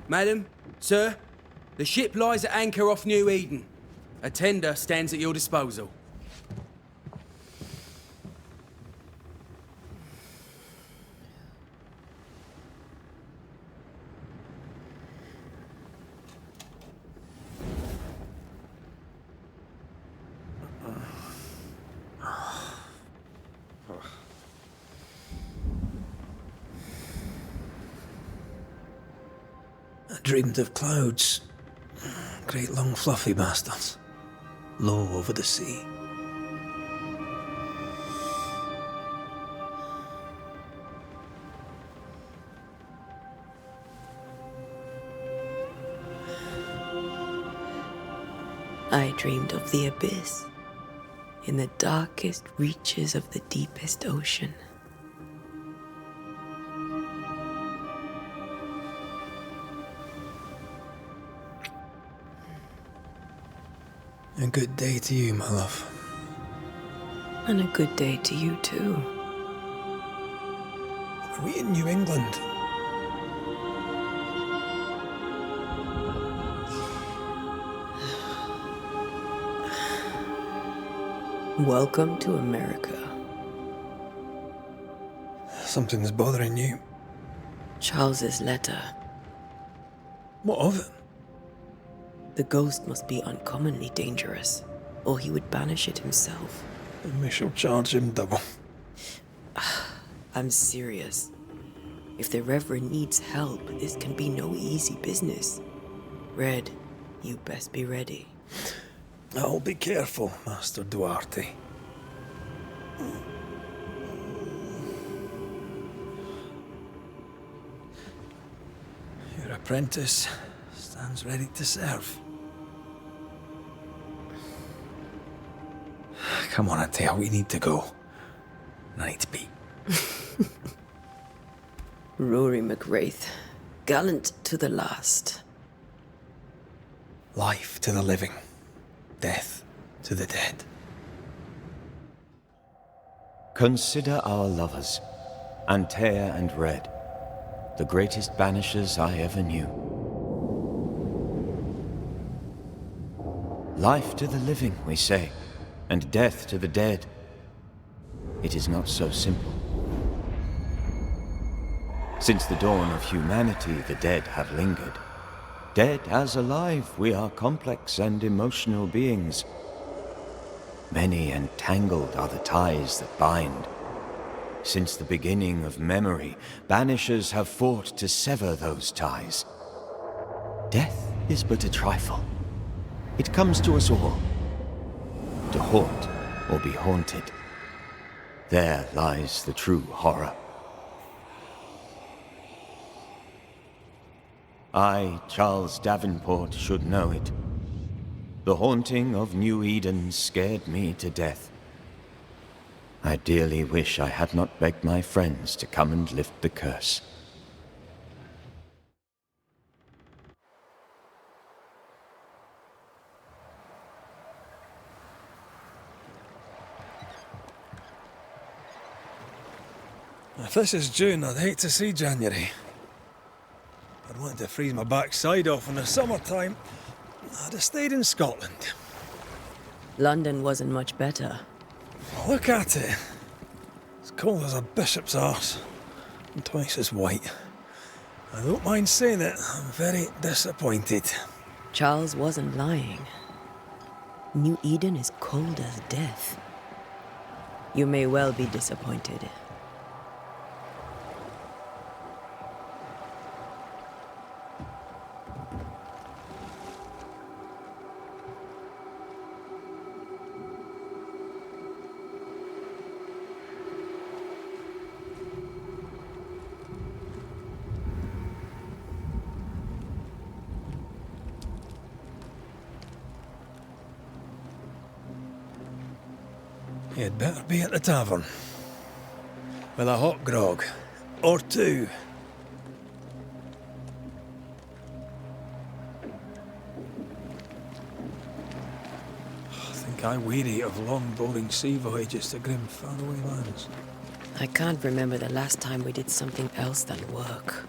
Madam, sir, the ship lies at anchor off New Eden. A tender stands at your disposal. I dreamed of clouds. Great long fluffy bastards. Low over the sea. I dreamed of the abyss, in the darkest reaches of the deepest ocean. A good day to you, my love. And a good day to you too. Are we in New England? Welcome to America. Something's bothering you. Charles's letter. What of it? The ghost must be uncommonly dangerous, or he would banish it himself. And we shall charge him double. I'm serious. If the Reverend needs help, this can be no easy business. Red, you best be ready. I'll be careful, Master Duarte. Your apprentice stands ready to serve. Come on, Atea, we need to go. I need to be. Rory McWraith, gallant to the last. Life to the living, death to the dead. Consider our lovers, Antea and Red, the greatest banishers I ever knew. Life to the living, we say, and death to the dead. It is not so simple. Since the dawn of humanity, the dead have lingered. Dead as alive, we are complex and emotional beings. Many and tangled are the ties that bind. Since the beginning of memory, banishers have fought to sever those ties. Death is but a trifle. It comes to us all. To haunt or be haunted. There lies the true horror. I, Charles Davenport, should know it. The haunting of New Eden scared me to death. I dearly wish I had not begged my friends to come and lift the curse. If this is June, I'd hate to see January. I'd want to freeze my backside off in the summertime. I'd have stayed in Scotland. London wasn't much better. Look at it. As cold as a bishop's arse. And twice as white. I don't mind saying it, I'm very disappointed. Charles wasn't lying. New Eden is cold as death. You may well be disappointed. You'd better be at the tavern. With a hot grog. Or two. I think I weary of long, boring sea voyages to grim, faraway lands. I can't remember the last time we did something else than work.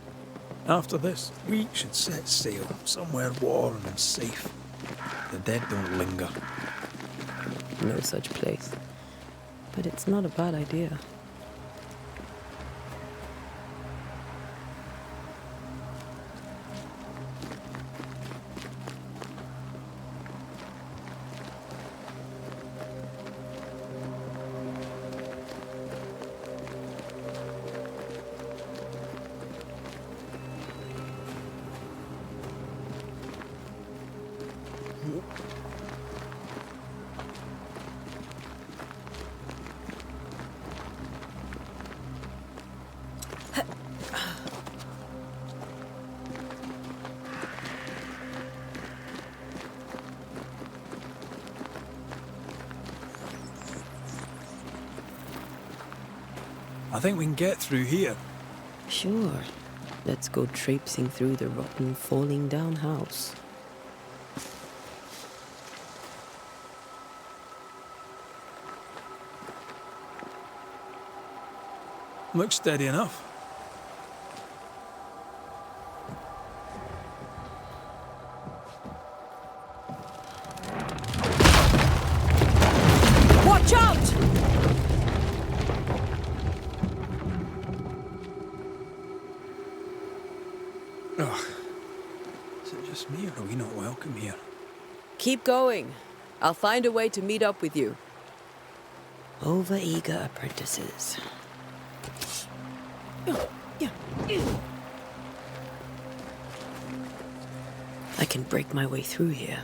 After this, we should set sail somewhere warm and safe. The dead don't linger. No such place. But it's not a bad idea. I think we can get through here. Sure. Let's go traipsing through the rotten, falling down house. Looks steady enough. Watch out! Ugh. Is it just me, or are we not welcome here? Keep going. I'll find a way to meet up with you. Overeager apprentices. I can break my way through here.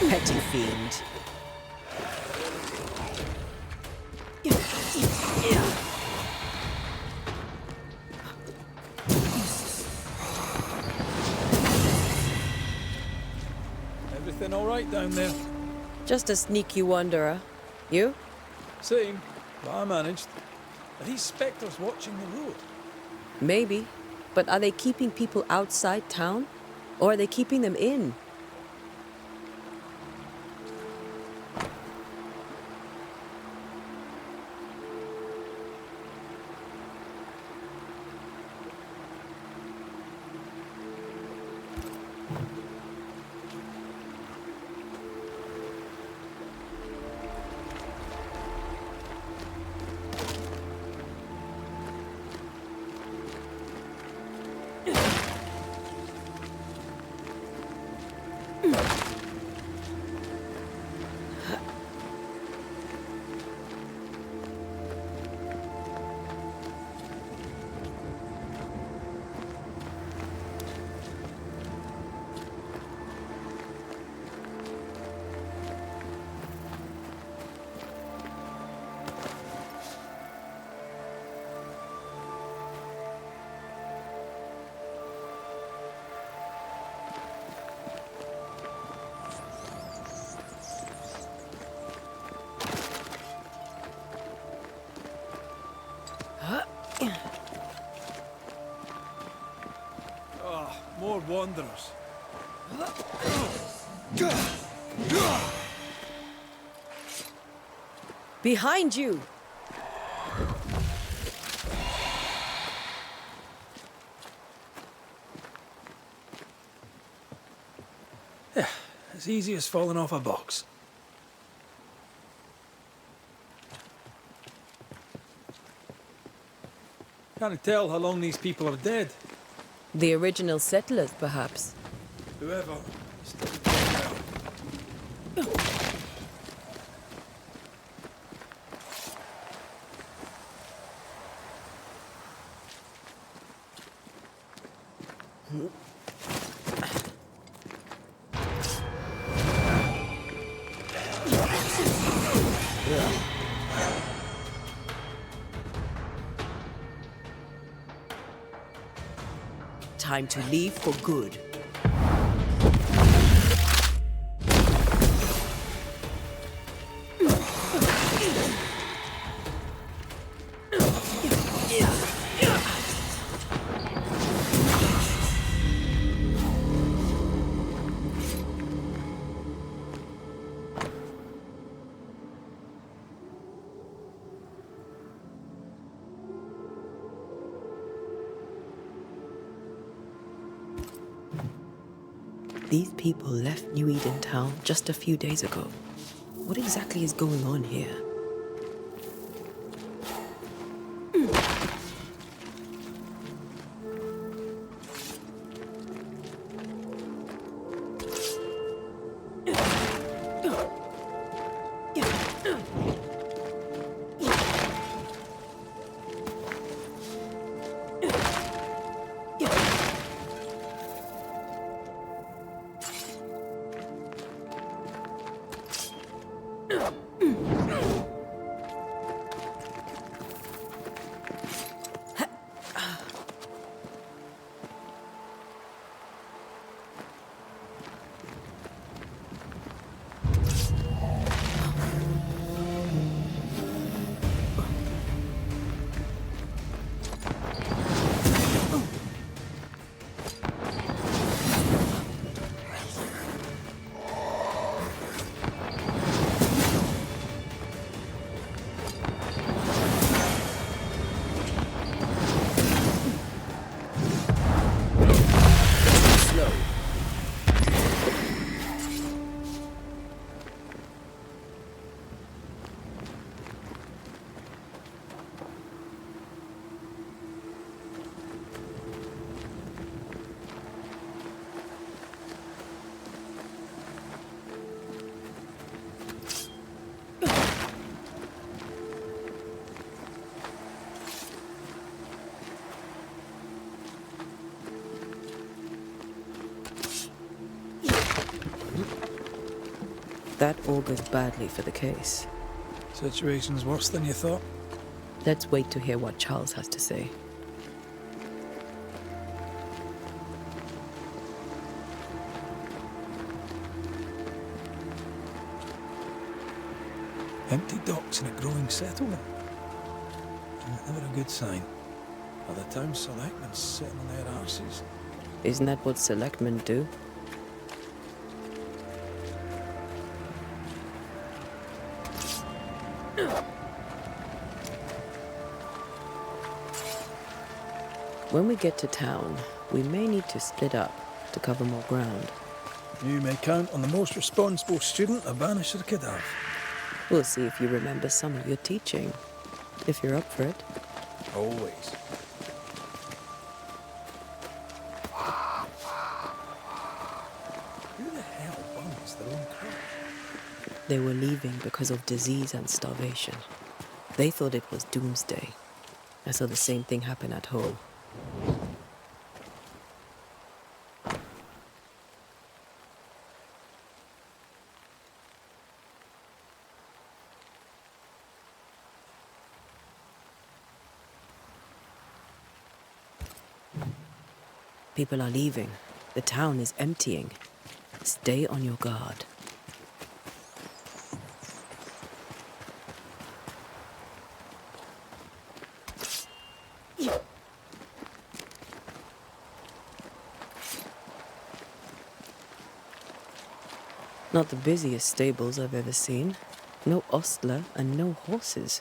Petty fiend. Everything all right down there? Just a sneaky wanderer. You? Same, but I managed. Are these spectres watching the road? Maybe. But are they keeping people outside town? Or are they keeping them in? More wanderers. Behind you! Yeah, as easy as falling off a box. Can't tell how long these people are dead. The original settlers, perhaps. Whoever. Time to leave for good. These people left New Eden Town just a few days ago. What exactly is going on here? That augurs badly for the case. Situation's worse than you thought. Let's wait to hear what Charles has to say. Empty docks in a growing settlement. Never a good sign. Are the town selectmen sitting on their arses? Isn't that what selectmen do? When we get to town, we may need to split up to cover more ground. You may count on the most responsible student a Banisher could have. We'll see if you remember some of your teaching, if you're up for it. Always. Who the hell buns their own crop? They were leaving because of disease and starvation. They thought it was doomsday. I saw the same thing happen at home. People are leaving. The town is emptying. Stay on your guard. Not the busiest stables I've ever seen. No ostler and no horses.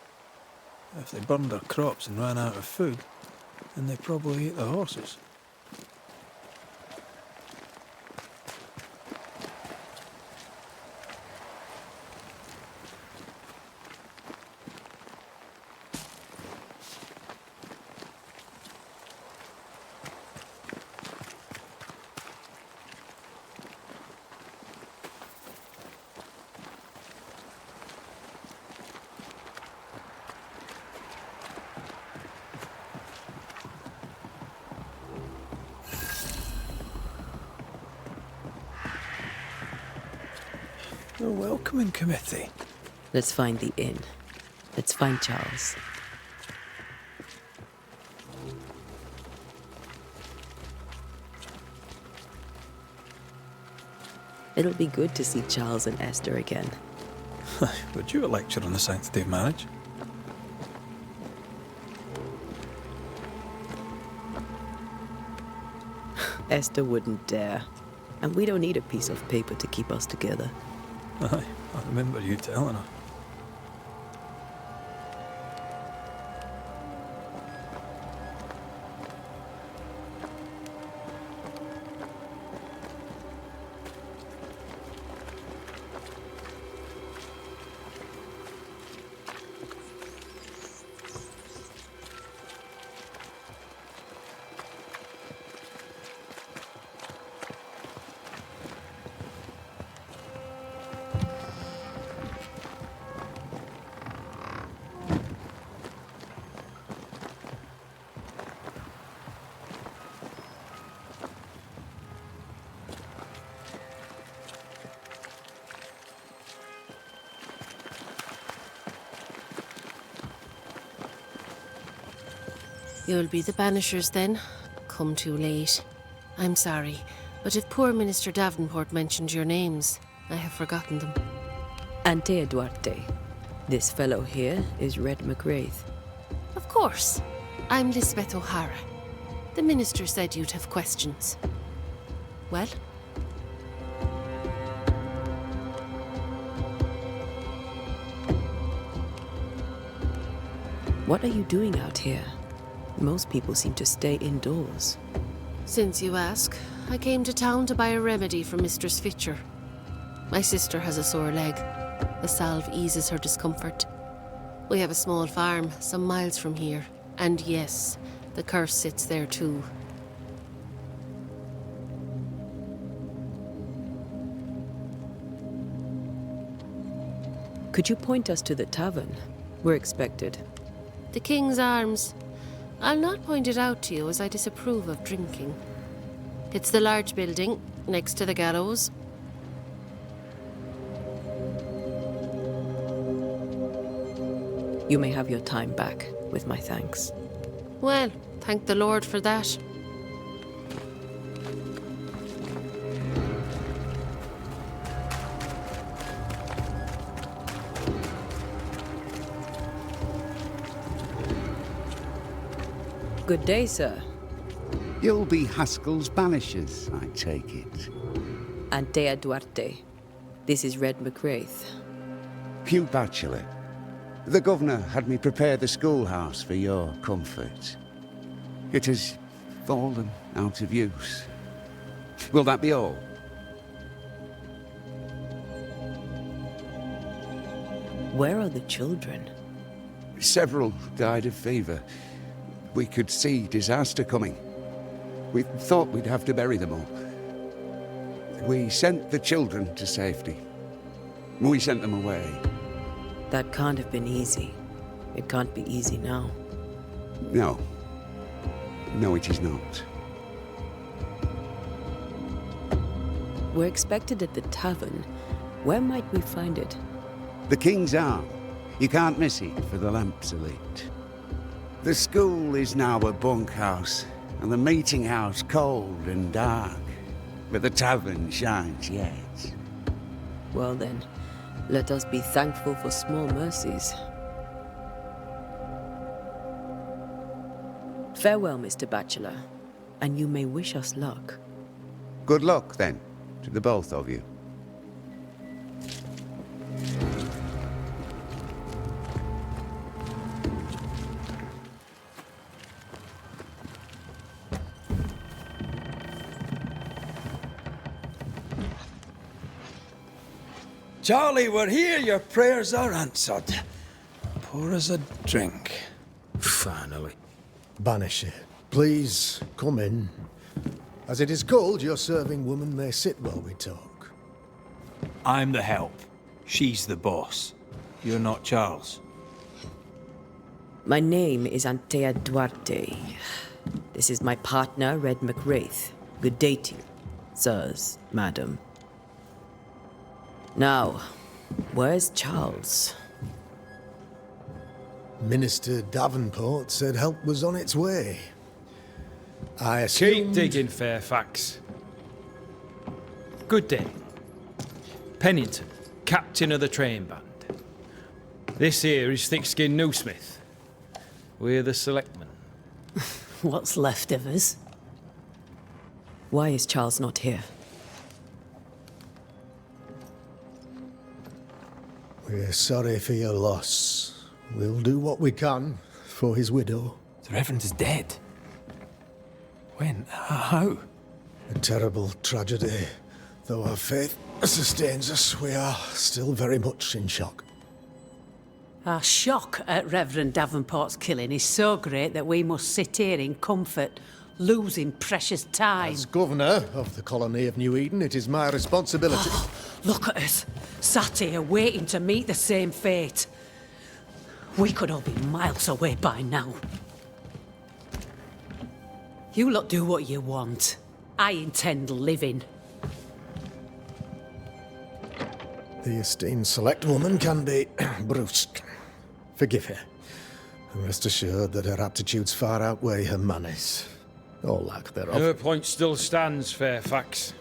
If they burned their crops and ran out of food, then they probably ate the horses. A welcoming committee. Let's find the inn. Let's find Charles. It'll be good to see Charles and Esther again. Would you a lecture on the sanctity of marriage? Esther wouldn't dare. And we don't need a piece of paper to keep us together. Aye, I remember you telling her. You'll be the Banishers then? Come too late. I'm sorry, but if poor Minister Davenport mentioned your names, I have forgotten them. Antea Duarte. This fellow here is Red McWraith. Of course. I'm Lisbeth O'Hara. The Minister said you'd have questions. Well? What are you doing out here? Most people seem to stay indoors. Since you ask, I came to town to buy a remedy for Mistress Fitcher. My sister has a sore leg. The salve eases her discomfort. We have a small farm, some miles from here. And yes, the curse sits there too. Could you point us to the tavern? We're expected. The King's Arms. I'll not point it out to you as I disapprove of drinking. It's the large building, next to the gallows. You may have your time back, with my thanks. Well, thank the Lord for that. Good day, sir. You'll be Haskell's Banishers, I take it. Antea Duarte. This is Red McWraith. Hugh Bachelor. The Governor had me prepare the schoolhouse for your comfort. It has fallen out of use. Will that be all? Where are the children? Several died of fever. We could see disaster coming. We thought we'd have to bury them all. We sent the children to safety. We sent them away. That can't have been easy. It can't be easy now. No. No, it is not. We're expected at the tavern. Where might we find it? The King's Arm. You can't miss it, for the lamps are lit. The school is now a bunkhouse, and the meeting house cold and dark. But the tavern shines yet. Well then, let us be thankful for small mercies. Farewell, Mr. Bachelor, and you may wish us luck. Good luck, then, to the both of you. Charlie, we're here. Your prayers are answered. Pour us a drink. Finally. Banisher, please come in. As it is cold, your serving woman may sit while we talk. I'm the help. She's the boss. You're not Charles. My name is Antea Duarte. This is my partner, Red McWraith. Good day to you, sirs, madam. Now, where's Charles? Minister Davenport said help was on its way. I assumed... Keep digging, Fairfax. Good day. Pennington, captain of the train band. This here is Thick-Skinned Newsmith. We're the selectmen. What's left of us? Why is Charles not here? We're sorry for your loss. We'll do what we can for his widow. The Reverend is dead. When? How? A terrible tragedy. Though our faith sustains us, we are still very much in shock. Our shock at Reverend Davenport's killing is so great that we must sit here in comfort, losing precious time. As governor of the colony of New Eden, it is my responsibility... Look at us, sat here waiting to meet the same fate. We could all be miles away by now. You lot do what you want. I intend living. The esteemed select woman can be brusque. Forgive her. And rest assured that her aptitudes far outweigh her manners. Or lack thereof. Her point still stands, Fairfax.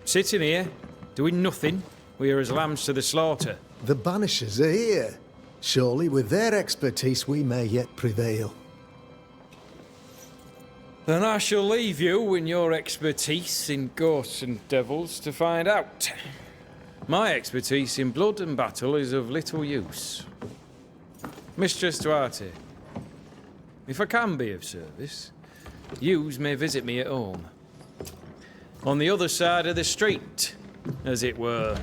Sitting here, doing nothing, we are as lambs to the slaughter. The Banishers are here. Surely with their expertise we may yet prevail. Then I shall leave you and your expertise in ghosts and devils to find out. My expertise in blood and battle is of little use. Mistress Duarte, if I can be of service, yous may visit me at home. On the other side of the street, as it were.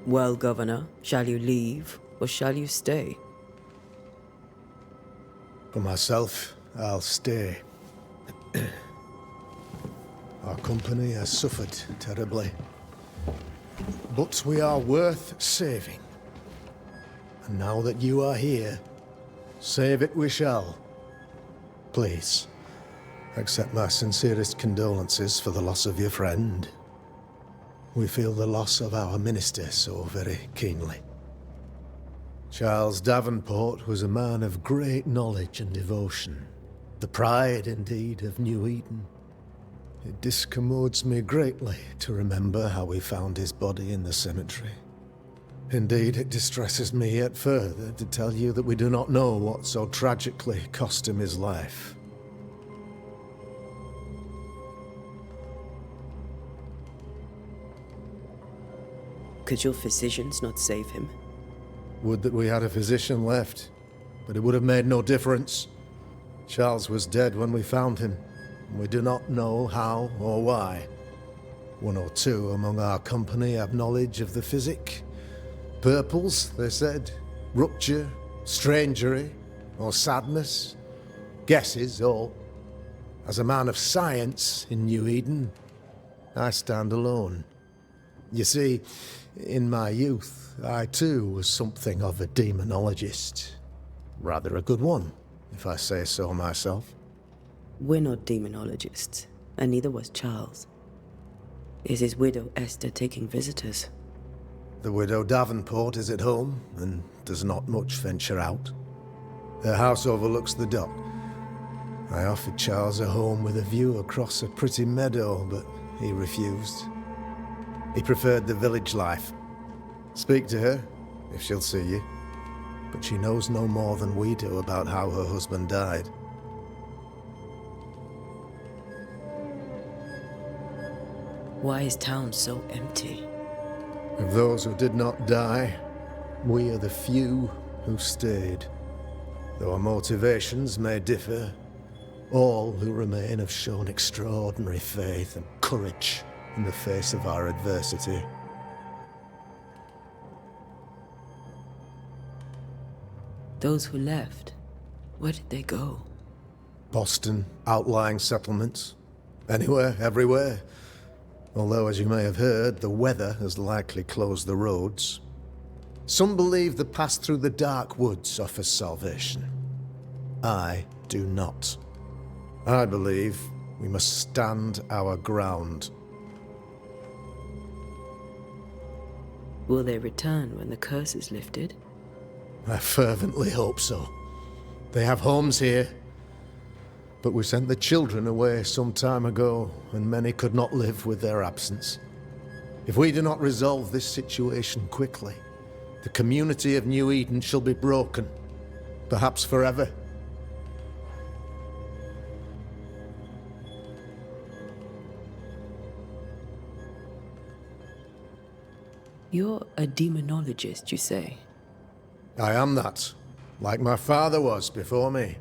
Well, Governor, shall you leave or shall you stay? For myself, I'll stay. Our company has suffered terribly. But we are worth saving. And now that you are here, save it we shall. Please, accept my sincerest condolences for the loss of your friend. We feel the loss of our minister so very keenly. Charles Davenport was a man of great knowledge and devotion. The pride, indeed, of New Eden. It discommodes me greatly to remember how we found his body in the cemetery. Indeed, it distresses me yet further to tell you that we do not know what so tragically cost him his life. Could your physicians not save him? Would that we had a physician left, but it would have made no difference. Charles was dead when we found him, and we do not know how or why. One or two among our company have knowledge of the physic. Purples, they said, rupture, strangery, or sadness. Guesses, all. As a man of science in New Eden, I stand alone. You see, in my youth, I too was something of a demonologist. Rather a good one, if I say so myself. We're not demonologists, and neither was Charles. Is his widow Esther taking visitors? The widow Davenport is at home, and does not much venture out. Her house overlooks the dock. I offered Charles a home with a view across a pretty meadow, but he refused. He preferred the village life. Speak to her, if she'll see you. But she knows no more than we do about how her husband died. Why is town so empty? Of those who did not die, we are the few who stayed. Though our motivations may differ, all who remain have shown extraordinary faith and courage in the face of our adversity. Those who left, where did they go? Boston, outlying settlements. Anywhere, everywhere. Although, as you may have heard, the weather has likely closed the roads. Some believe the path through the dark woods offers salvation. I do not. I believe we must stand our ground. Will they return when the curse is lifted? I fervently hope so. They have homes here. But we sent the children away some time ago, and many could not live with their absence. If we do not resolve this situation quickly, the community of New Eden shall be broken, perhaps forever. You're a demonologist, you say? I am that, like my father was before me.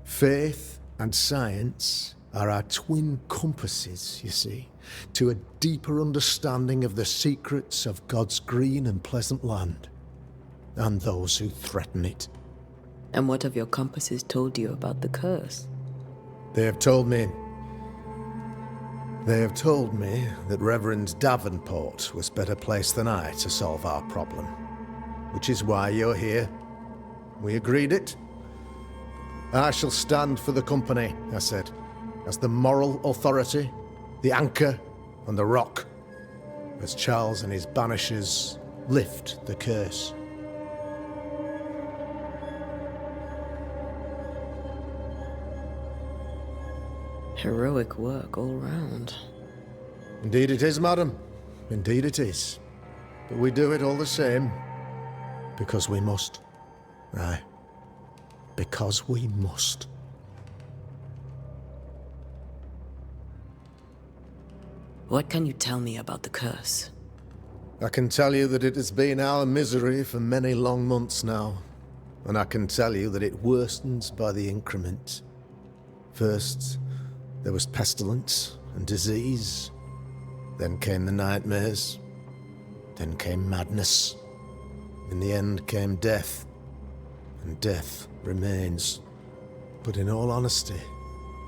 Faith and science are our twin compasses, you see, to a deeper understanding of the secrets of God's green and pleasant land, and those who threaten it. And what have your compasses told you about the curse? They have told me that Reverend Davenport was better placed than I to solve our problem. Which is why you're here. We agreed it. I shall stand for the company, I said, as the moral authority, the anchor, and the rock, as Charles and his Banishers lift the curse. Heroic work all round. Indeed it is, madam. Indeed it is. But we do it all the same. Because we must. Aye. Because we must. What can you tell me about the curse? I can tell you that it has been our misery for many long months now. And I can tell you that it worsens by the increment. First, there was pestilence and disease. Then came the nightmares. Then came madness. In the end came death. And death remains. But in all honesty,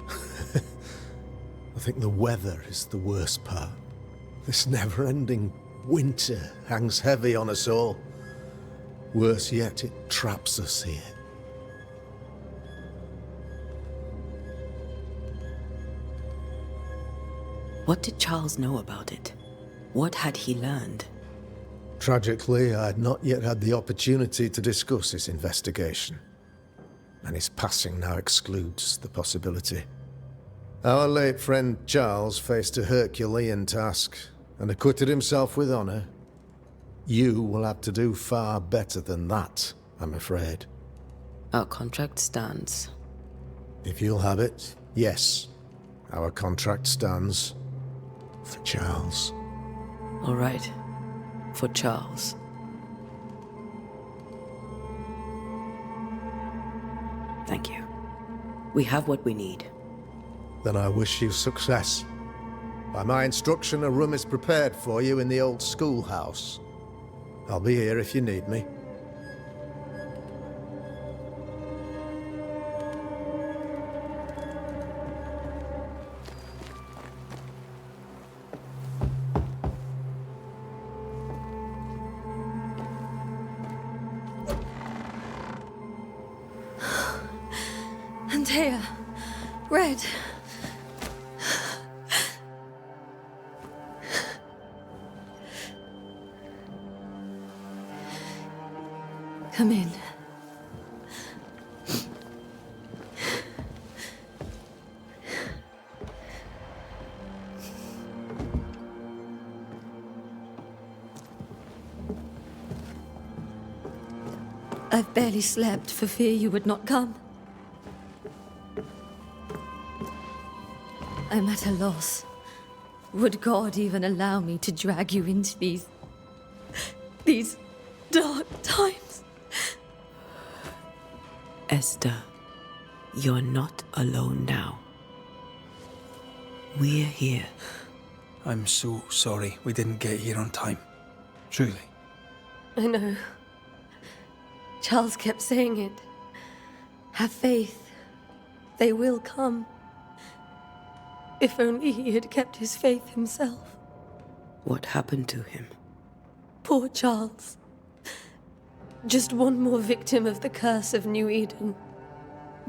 I think the weather is the worst part. This never-ending winter hangs heavy on us all. Worse yet, it traps us here. What did Charles know about it? What had he learned? Tragically, I had not yet had the opportunity to discuss his investigation, and his passing now excludes the possibility. Our late friend Charles faced a Herculean task, and acquitted himself with honor. You will have to do far better than that, I'm afraid. Our contract stands. If you'll have it, yes. Our contract stands. For Charles. All right. For Charles. Thank you. We have what we need. Then I wish you success. By my instruction, a room is prepared for you in the old schoolhouse. I'll be here if you need me. Antea. Red. Come in. I've barely slept for fear you would not come. I'm at a loss. Would God even allow me to drag you into these dark times? Esther, you're not alone now. We're here. I'm so sorry we didn't get here on time. Truly. I know. Charles kept saying it. Have faith. They will come. If only he had kept his faith himself. What happened to him? Poor Charles. Just one more victim of the curse of New Eden.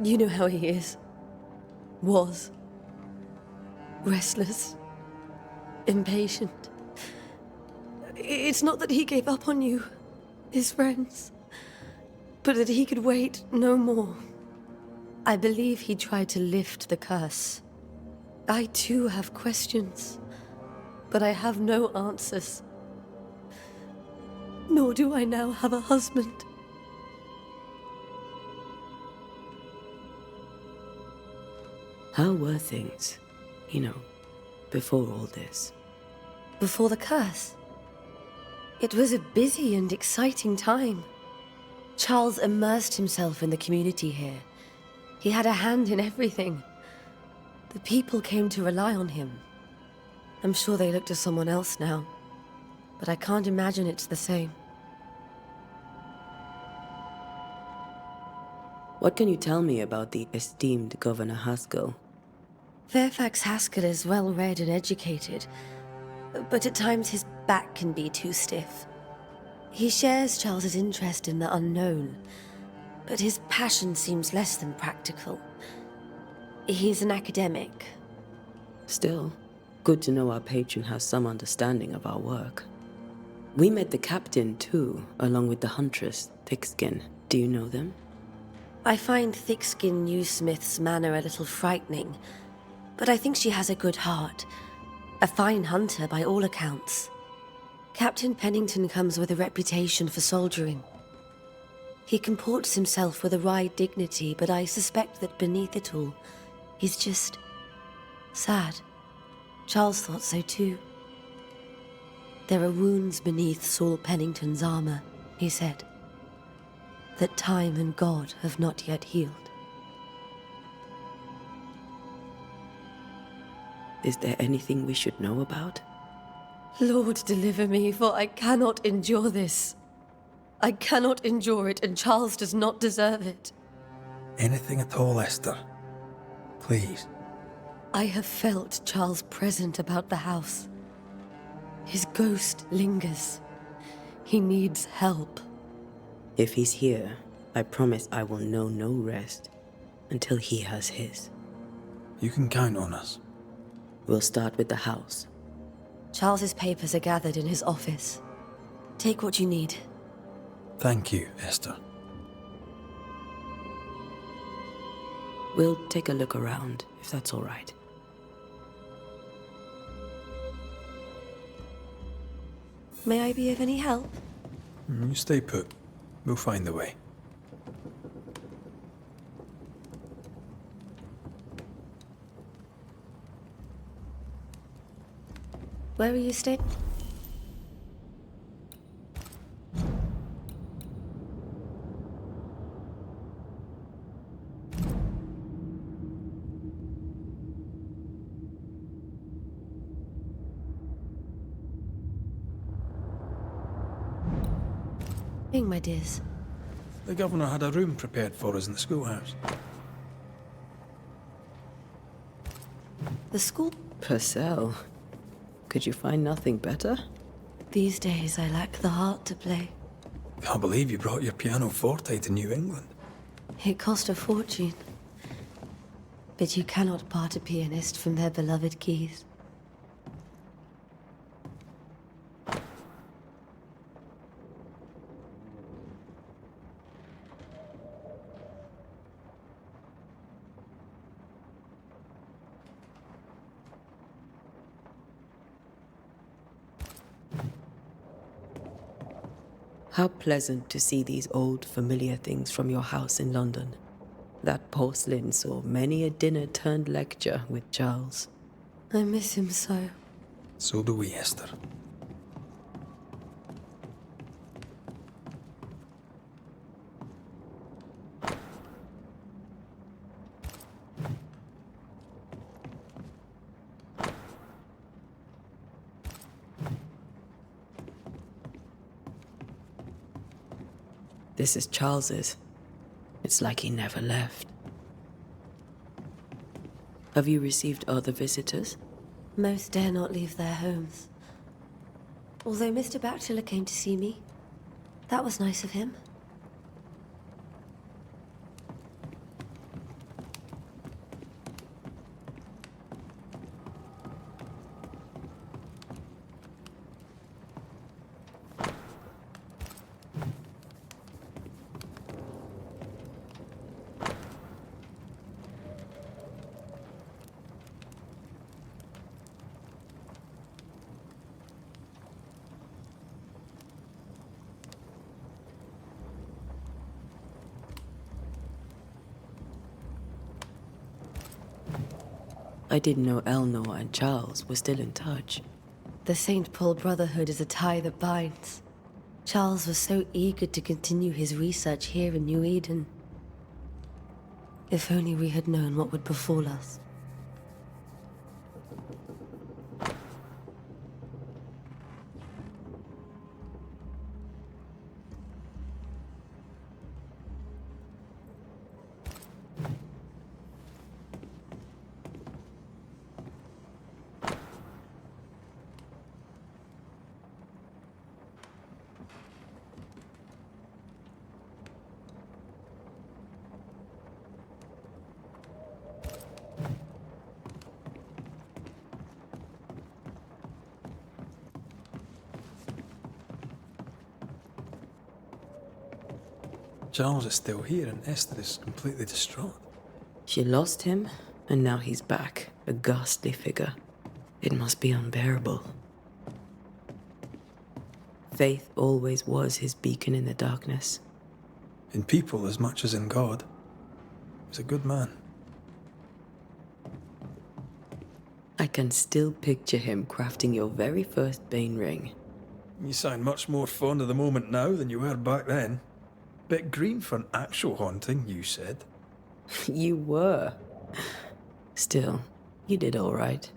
You know how he is. Was. Restless. Impatient. It's not that he gave up on you, his friends, but that he could wait no more. I believe he tried to lift the curse. I too have questions, but I have no answers. Nor do I now have a husband. How were things, before all this? Before the curse? It was a busy and exciting time. Charles immersed himself in the community here. He had a hand in everything. The people came to rely on him. I'm sure they look to someone else now, but I can't imagine it's the same. What can you tell me about the esteemed Governor Haskell? Fairfax Haskell is well-read and educated, but at times his back can be too stiff. He shares Charles's interest in the unknown, but his passion seems less than practical. He's an academic. Still, good to know our patron has some understanding of our work. We met the captain, too, along with the huntress, Thickskin. Do you know them? I find Thickskin Newsmith's manner a little frightening, but I think she has a good heart. A fine hunter by all accounts. Captain Pennington comes with a reputation for soldiering. He comports himself with a wry dignity, but I suspect that beneath it all, he's just sad. Charles thought so too. There are wounds beneath Saul Pennington's armor, he said, that time and God have not yet healed. Is there anything we should know about? Lord, deliver me, for I cannot endure this. I cannot endure it, and Charles does not deserve it. Anything at all, Esther. Please. I have felt Charles present about the house. His ghost lingers. He needs help. If he's here, I promise I will know no rest until he has his. You can count on us. We'll start with the house. Charles's papers are gathered in his office. Take what you need. Thank you, Esther. We'll take a look around, if that's all right. May I be of any help? You stay put. We'll find the way. Where are you staying? My dears. The governor had a room prepared for us in the schoolhouse. The school? Purcell. Could you find nothing better? These days I lack the heart to play. Can't believe you brought your pianoforte to New England. It cost a fortune. But you cannot part a pianist from their beloved keys. How pleasant to see these old, familiar things from your house in London. That porcelain saw many a dinner-turned-lecture with Charles. I miss him so. So do we, Esther. This is Charles's. It's like he never left. Have you received other visitors? Most dare not leave their homes. Although Mr. Bachelor came to see me. That was nice of him. I didn't know Eleanor and Charles were still in touch. The St. Paul Brotherhood is a tie that binds. Charles was so eager to continue his research here in New Eden. If only we had known what would befall us. Charles is still here and Esther is completely distraught. She lost him, and now he's back, a ghastly figure. It must be unbearable. Faith always was his beacon in the darkness. In people as much as in God. He's a good man. I can still picture him crafting your very first Bane ring. You sound much more fond of the moment now than you were back then. Bit green for an actual haunting, you said. You were. Still, you did all right.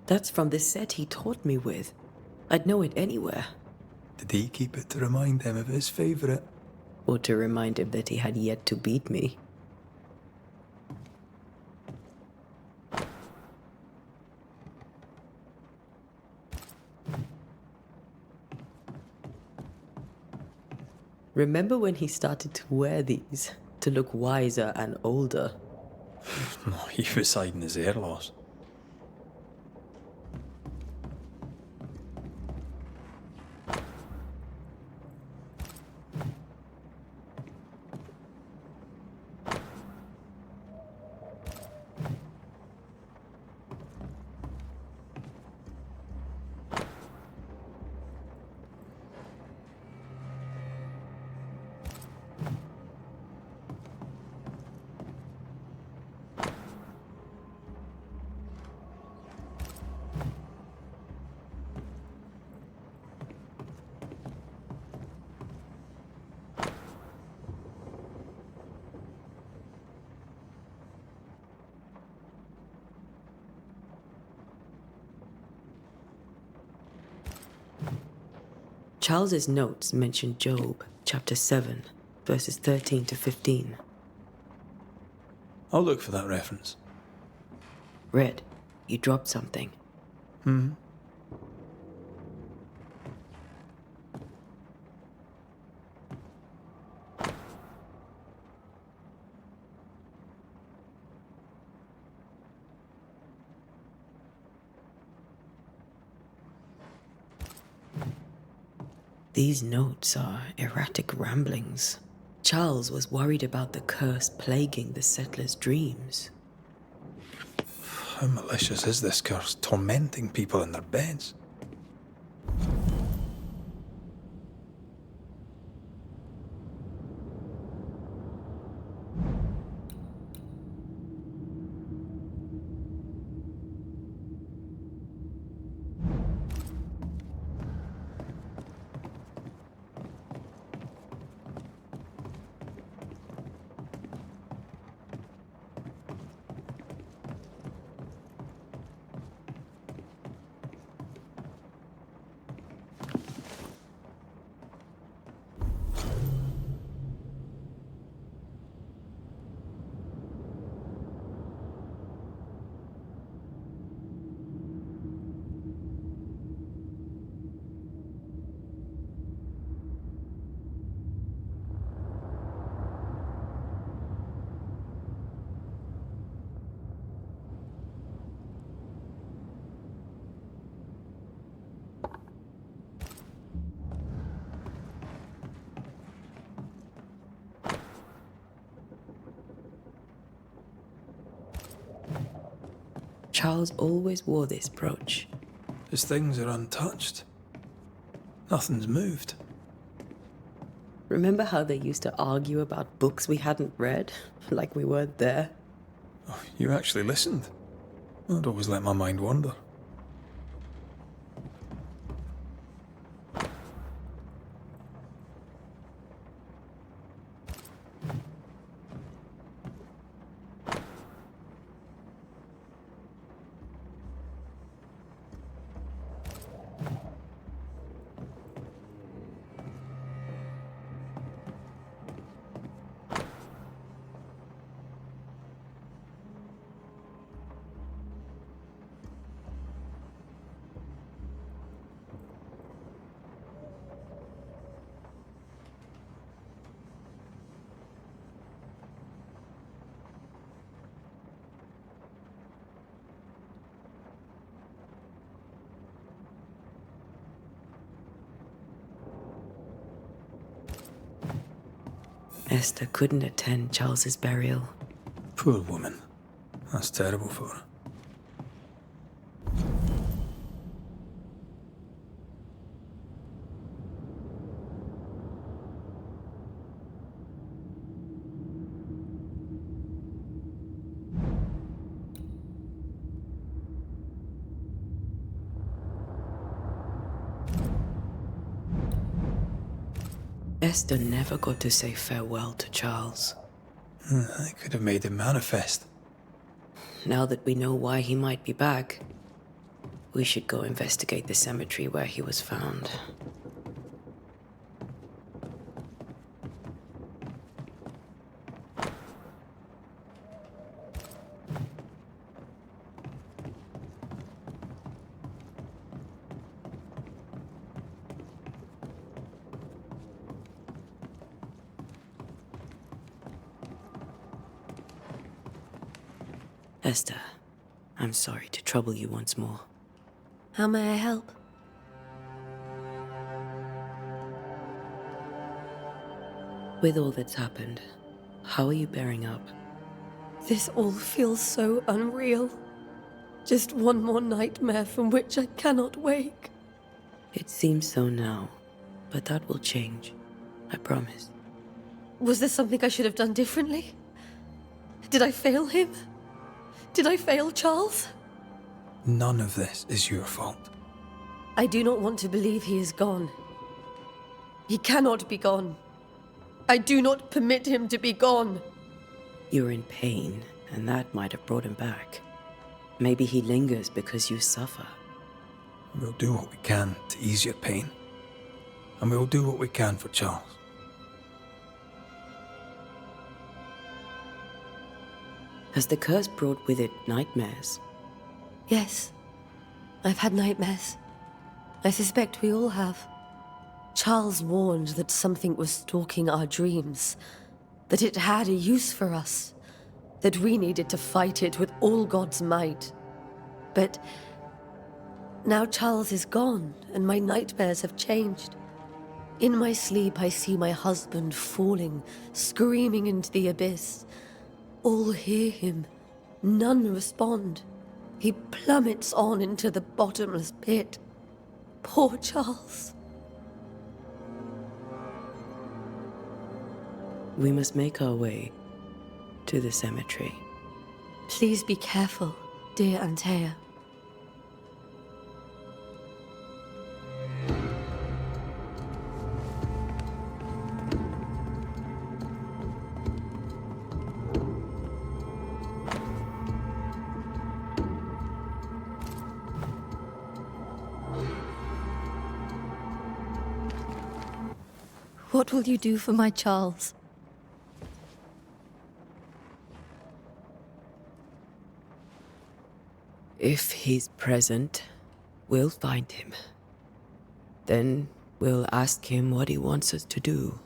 That's from the set he taught me with. I'd know it anywhere. Did he keep it to remind him of his favourite? Or to remind him that he had yet to beat me. Remember when he started to wear these to look wiser and older? No, he was hiding his hair loss. Charles's notes mention Job, chapter 7, verses 13 to 15. I'll look for that reference. Red, you dropped something. These notes are erratic ramblings. Charles was worried about the curse plaguing the settlers' dreams. How malicious is this curse, tormenting people in their beds? Charles always wore this brooch. His things are untouched. Nothing's moved. Remember how they used to argue about books we hadn't read? Like we weren't there? Oh, you actually listened. I'd always let my mind wander. Esther couldn't attend Charles's burial. Poor woman. That's terrible for her. Esther never got to say farewell to Charles. I could have made him manifest. Now that we know why he might be back, we should go investigate the cemetery where he was found. Esther, I'm sorry to trouble you once more. How may I help? With all that's happened, how are you bearing up? This all feels so unreal. Just one more nightmare from which I cannot wake. It seems so now, but that will change. I promise. Was there something I should have done differently? Did I fail him? Did I fail Charles? None of this is your fault. I do not want to believe he is gone. He cannot be gone. I do not permit him to be gone. You're in pain, and that might have brought him back. Maybe he lingers because you suffer. We'll do what we can to ease your pain. And we'll do what we can for Charles. Has the curse brought with it nightmares? Yes. I've had nightmares. I suspect we all have. Charles warned that something was stalking our dreams, that it had a use for us, that we needed to fight it with all God's might. But now Charles is gone, and my nightmares have changed. In my sleep, I see my husband falling, screaming into the abyss. All hear him. None respond. He plummets on into the bottomless pit. Poor Charles. We must make our way to the cemetery. Please be careful, dear Antea. What will you do for my Charles? If he's present, we'll find him. Then we'll ask him what he wants us to do.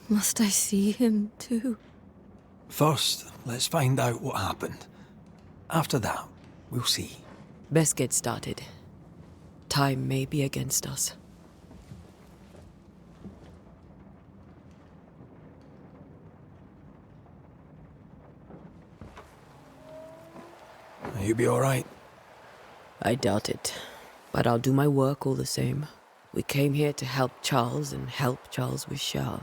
Must I see him too? First, let's find out what happened. After that, we'll see. Best get started. Time may be against us. You be all right? I doubt it, but I'll do my work all the same. We came here to help Charles and help Charles with Charles.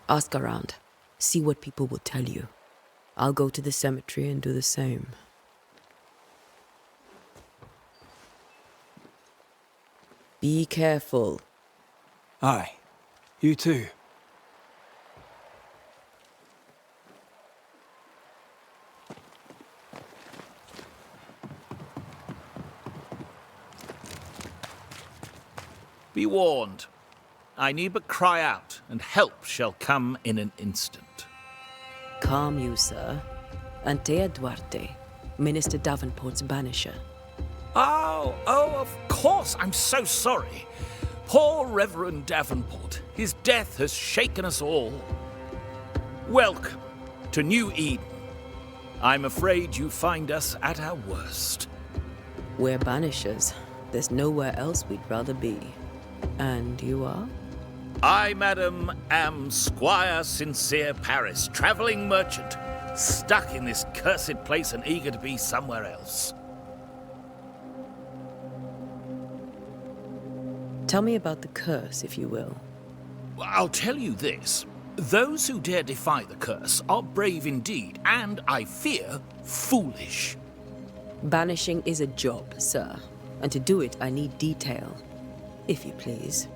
Ask around. See what people will tell you. I'll go to the cemetery and do the same. Be careful. Aye. You too. Be warned. I need but cry out, and help shall come in an instant. Calm you, sir. Antea Duarte, Minister Davenport's banisher. Oh, of course. I'm so sorry. Poor Reverend Davenport. His death has shaken us all. Welcome to New Eden. I'm afraid you find us at our worst. We're banishers. There's nowhere else we'd rather be. And you are? I, madam, am Squire Sincere Paris, travelling merchant, stuck in this cursed place and eager to be somewhere else. Tell me about the curse, if you will. I'll tell you this. Those who dare defy the curse are brave indeed, and, I fear, foolish. Banishing is a job, sir. And to do it, I need detail. If you please.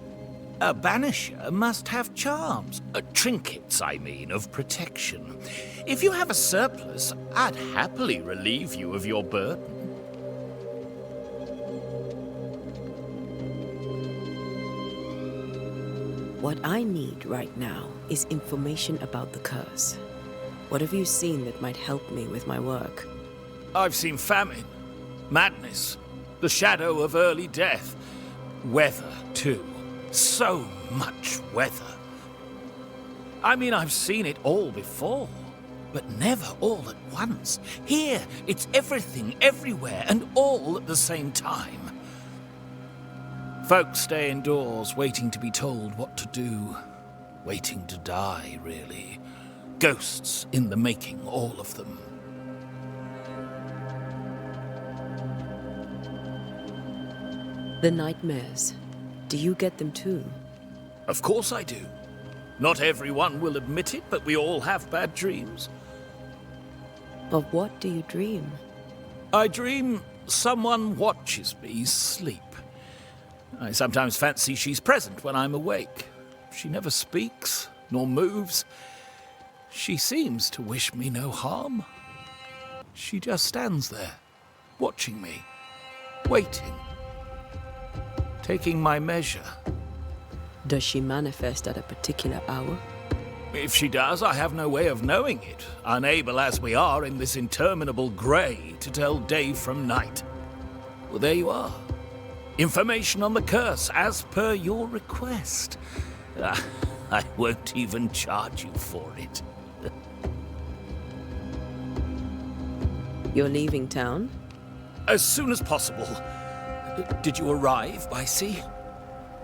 A banisher must have charms. Trinkets, I mean, of protection. If you have a surplus, I'd happily relieve you of your burden. What I need right now is information about the curse. What have you seen that might help me with my work? I've seen famine, madness, the shadow of early death, weather, too. So much weather. I mean, I've seen it all before, but never all at once. Here, it's everything, everywhere, and all at the same time. Folks stay indoors, waiting to be told what to do. Waiting to die, really. Ghosts in the making, all of them. The nightmares. Do you get them too? Of course I do. Not everyone will admit it, but we all have bad dreams. Of what do you dream? I dream someone watches me sleep. I sometimes fancy she's present when I'm awake. She never speaks, nor moves. She seems to wish me no harm. She just stands there, watching me, waiting, taking my measure. Does she manifest at a particular hour? If she does, I have no way of knowing it, unable as we are in this interminable grey to tell day from night. Well, there you are. Information on the curse, as per your request. I won't even charge you for it. You're leaving town? As soon as possible. Did you arrive by sea?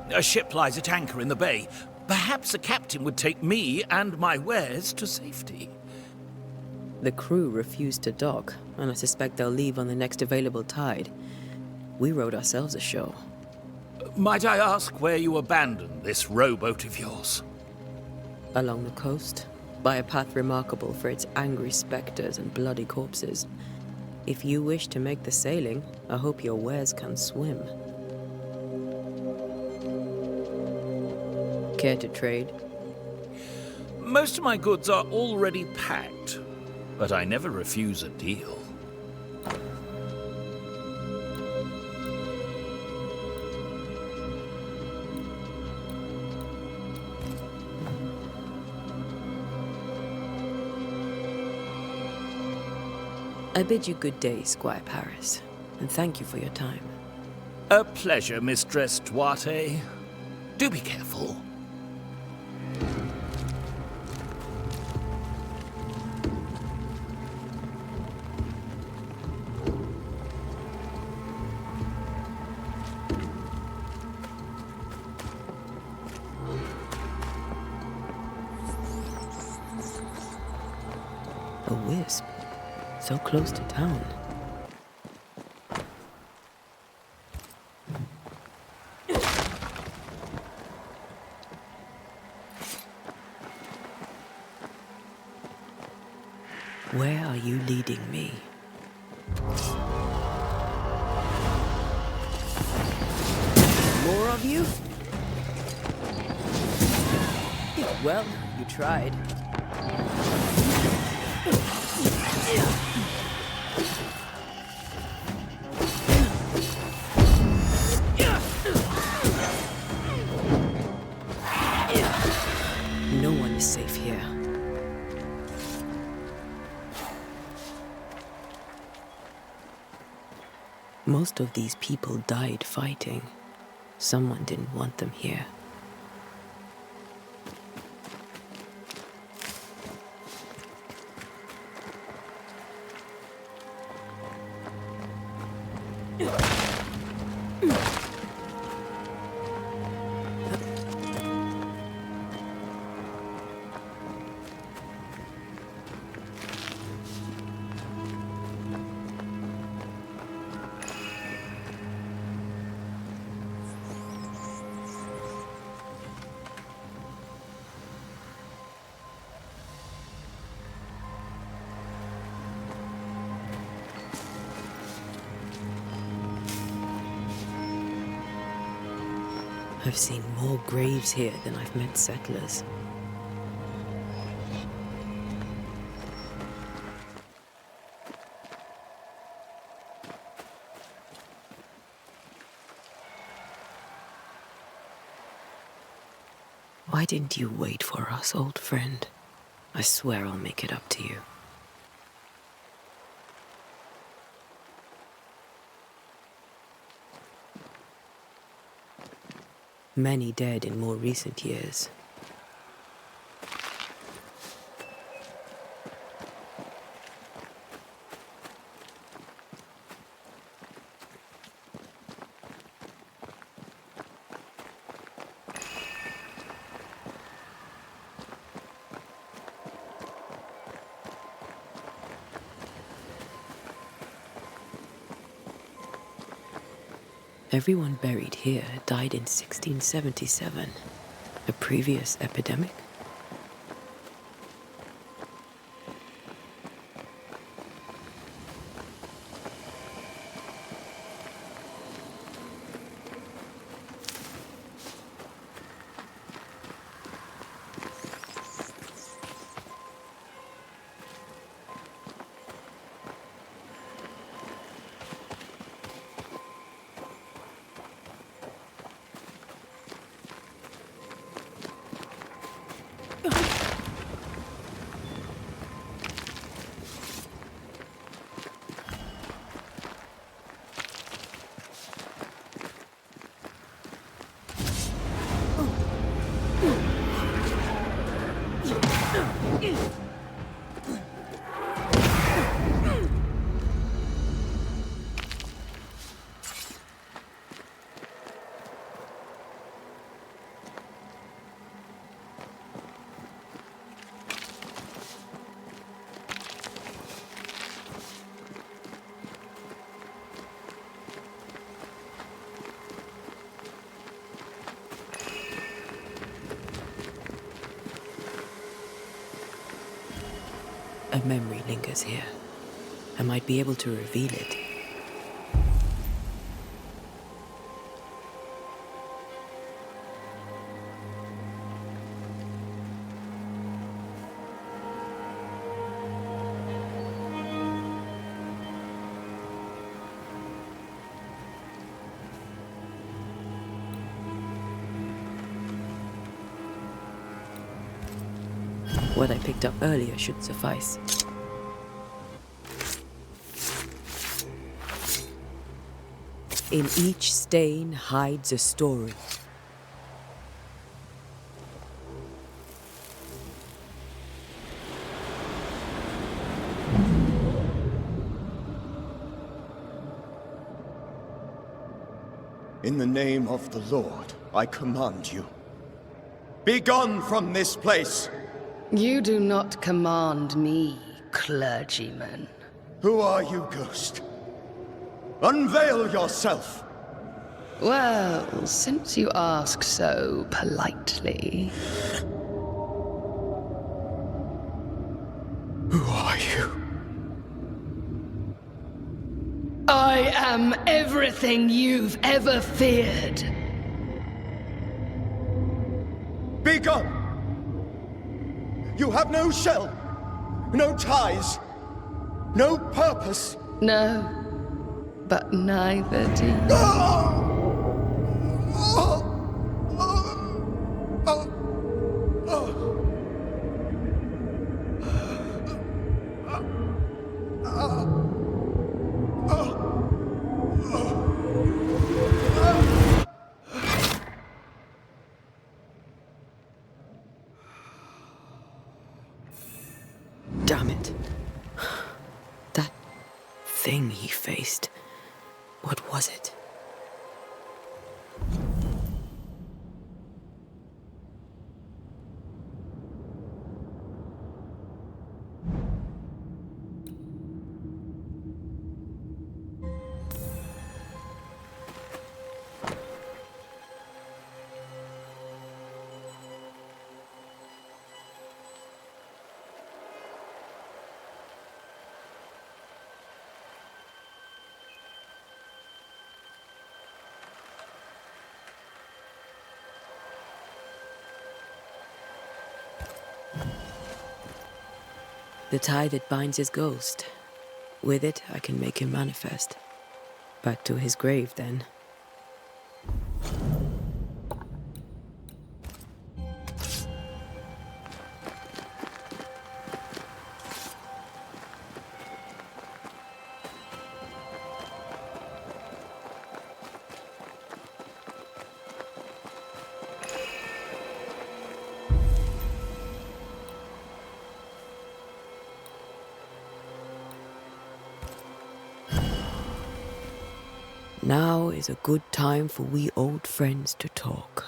A ship lies at anchor in the bay. Perhaps a captain would take me and my wares to safety. The crew refused to dock, and I suspect they'll leave on the next available tide. We rowed ourselves ashore. Might I ask where you abandoned this rowboat of yours? Along the coast, by a path remarkable for its angry specters and bloody corpses. If you wish to make the sailing, I hope your wares can swim. Care to trade? Most of my goods are already packed, but I never refuse a deal. I bid you good day, Squire Paris, and thank you for your time. A pleasure, Mistress Duarte. Do be careful. A wisp, so close to town. Where are you leading me? More of you? Well, you tried. No one is safe here. Most of these people died fighting. Someone didn't want them here. I've seen more graves here than I've met settlers. Why didn't you wait for us, old friend? I swear I'll make it up to you. Many dead in more recent years. Everyone buried here died in 1677. A previous epidemic? A memory lingers here. I might be able to reveal it. What I picked up earlier should suffice. In each stain hides a story. In the name of the Lord, I command you. Be gone from this place! You do not command me, clergyman. Who are you, ghost? Unveil yourself! Well, since you ask so politely... Who are you? am everything you've ever feared. Be gone! You have no shell, no ties, no purpose. No, but neither do you. Damn it. That thing he faced. What was it? The tie that binds his ghost. With it, I can make him manifest. Back to his grave, then. Now is a good time for we old friends to talk.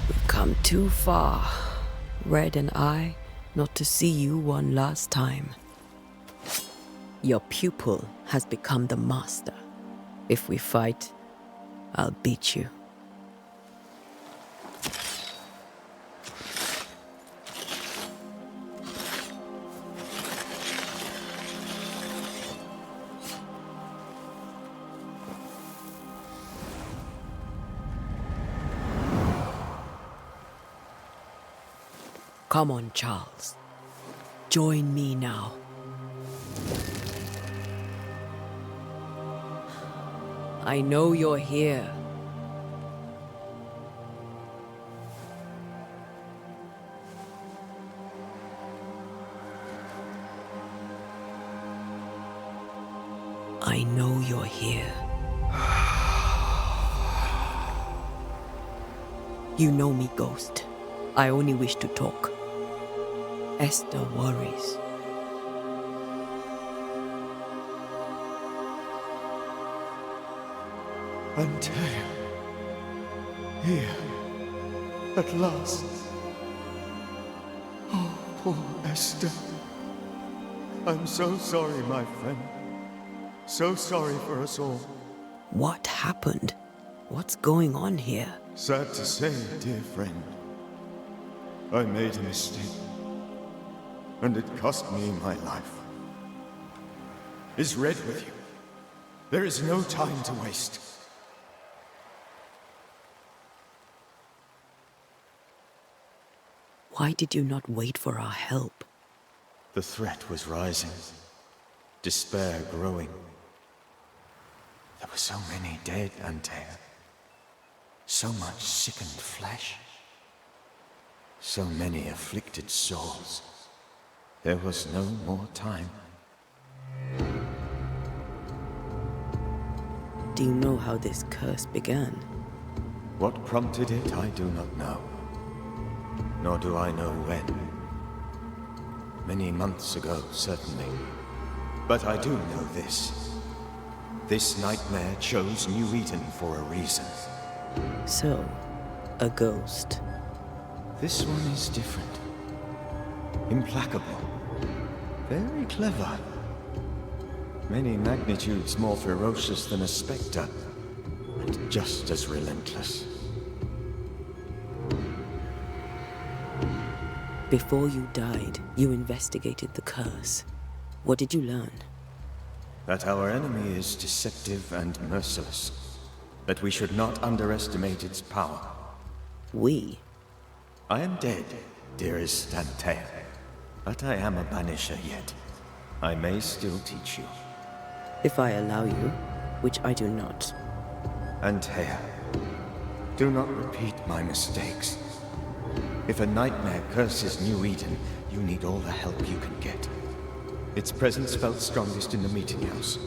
We've come too far, Red and I, not to see you one last time. Your pupil has become the master. If we fight, I'll beat you. Come on, Charles. Join me now. I know you're here. I know you're here. You know me, Ghost. I only wish to talk. Esther worries. Until here, at last. Oh, poor Esther. I'm so sorry, my friend. So sorry for us all. What happened? What's going on here? Sad to say, dear friend. I made a mistake. And it cost me my life. Is Red with you? There is no time to waste. Why did you not wait for our help? The threat was rising. Despair growing. There were so many dead, Antea. So much sickened flesh. So many afflicted souls. There was no more time. Do you know how this curse began? What prompted it, I do not know. Nor do I know when. Many months ago, certainly. But I do know this. This nightmare chose New Eden for a reason. So, a ghost. This one is different. Implacable. Very clever. Many magnitudes more ferocious than a spectre, and just as relentless. Before you died, you investigated the curse. What did you learn? That our enemy is deceptive and merciless. That we should not underestimate its power. We? I am dead, dearest Antea. But I am a Banisher yet. I may still teach you. If I allow you, which I do not. Antea, do not repeat my mistakes. If a nightmare curses New Eden, you need all the help you can get. Its presence felt strongest in the meeting house.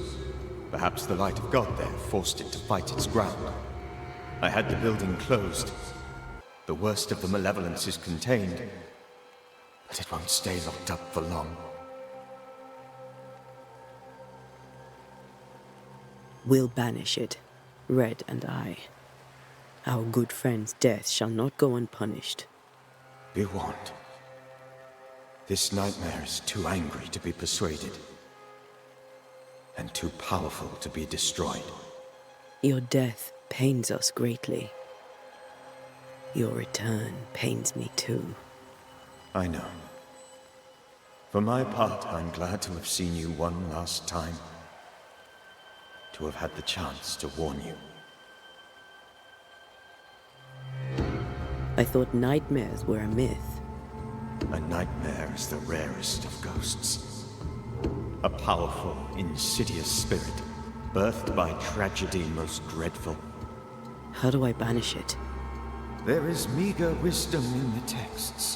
Perhaps the light of God there forced it to fight its ground. I had the building closed. The worst of the malevolence is contained, but it won't stay locked up for long. We'll banish it, Red and I. Our good friend's death shall not go unpunished. Be warned. This nightmare is too angry to be persuaded, and too powerful to be destroyed. Your death pains us greatly. Your return pains me too. I know. For my part, I'm glad to have seen you one last time. To have had the chance to warn you. I thought nightmares were a myth. A nightmare is the rarest of ghosts. A powerful, insidious spirit, birthed by tragedy most dreadful. How do I banish it? There is meager wisdom in the texts.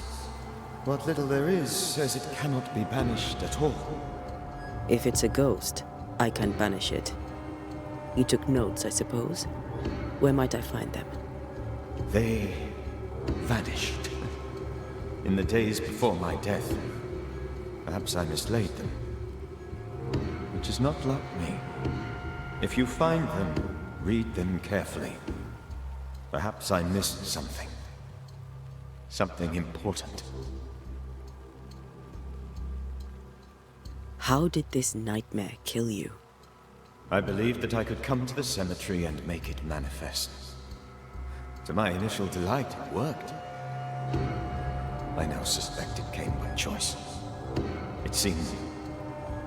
What little there is says it cannot be banished at all. If it's a ghost, I can banish it. You took notes, I suppose? Where might I find them? They vanished. In the days before my death. Perhaps I mislaid them. Which is not like me. If you find them, read them carefully. Perhaps I missed something. Something important. How did this nightmare kill you? I believed that I could come to the cemetery and make it manifest. To my initial delight, it worked. I now suspect it came by choice. It seemed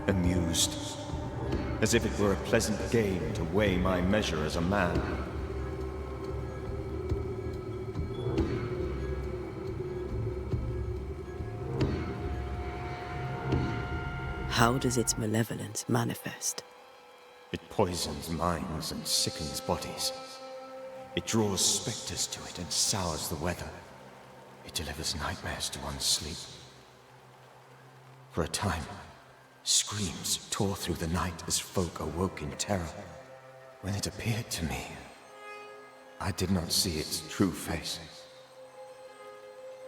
amused, as if it were a pleasant game to weigh my measure as a man. How does its malevolence manifest? It poisons minds and sickens bodies. It draws specters to it and sours the weather. It delivers nightmares to one's sleep. For a time, screams tore through the night as folk awoke in terror. When it appeared to me, I did not see its true face.